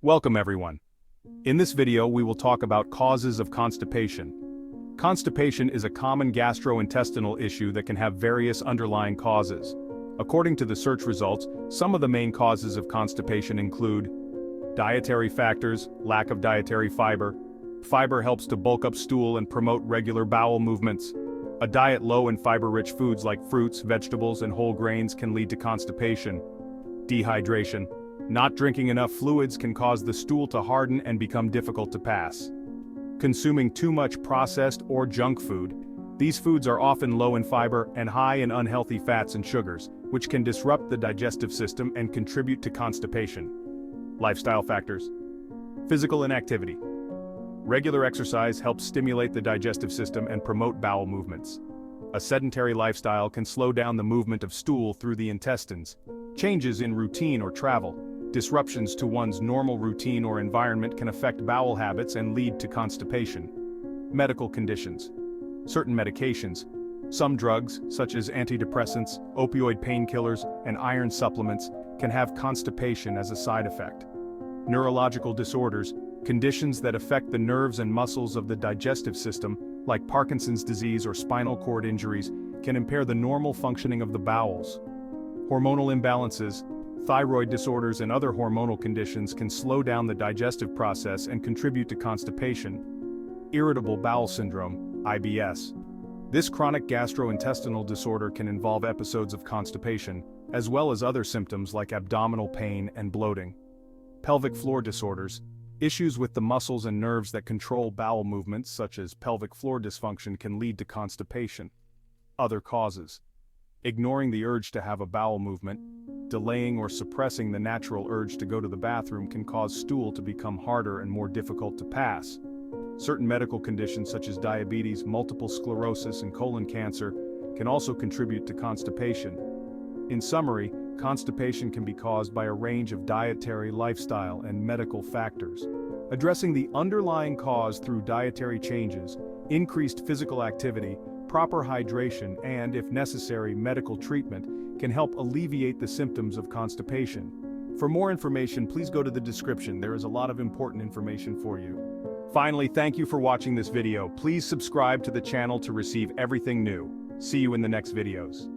Welcome everyone. In this video we will talk about causes of constipation. Constipation is a common gastrointestinal issue that can have various underlying causes. According to the search results, some of the main causes of constipation include dietary factors, lack of dietary fiber. Fiber helps to bulk up stool and promote regular bowel movements. A diet low in fiber-rich foods like fruits, vegetables, and whole grains can lead to constipation. Dehydration. Not drinking enough fluids can cause the stool to harden and become difficult to pass. Consuming too much processed or junk food. These foods are often low in fiber and high in unhealthy fats and sugars, which can disrupt the digestive system and contribute to constipation. Lifestyle factors. Physical inactivity. Regular exercise helps stimulate the digestive system and promote bowel movements. A sedentary lifestyle can slow down the movement of stool through the intestines. Changes in routine or travel. Disruptions to one's normal routine or environment can affect bowel habits and lead to constipation. Medical conditions. Certain medications, some drugs, such as antidepressants, opioid painkillers, and iron supplements, can have constipation as a side effect. Neurological disorders, conditions that affect the nerves and muscles of the digestive system, like Parkinson's disease or spinal cord injuries, can impair the normal functioning of the bowels. Hormonal imbalances, thyroid disorders and other hormonal conditions can slow down the digestive process and contribute to constipation. Irritable bowel syndrome, IBS. This chronic gastrointestinal disorder can involve episodes of constipation, as well as other symptoms like abdominal pain and bloating. Pelvic floor disorders. Issues with the muscles and nerves that control bowel movements, such as pelvic floor dysfunction, can lead to constipation. Other causes. Ignoring the urge to have a bowel movement, delaying or suppressing the natural urge to go to the bathroom can cause stool to become harder and more difficult to pass. Certain medical conditions such as diabetes, multiple sclerosis, and colon cancer can also contribute to constipation. In summary, constipation can be caused by a range of dietary, lifestyle, and medical factors. Addressing the underlying cause through dietary changes, increased physical activity, proper hydration, and, if necessary, medical treatment can help alleviate the symptoms of constipation. For more information, please go to the description. There is a lot of important information for you. Finally, thank you for watching this video. Please subscribe to the channel to receive everything new. See you in the next videos.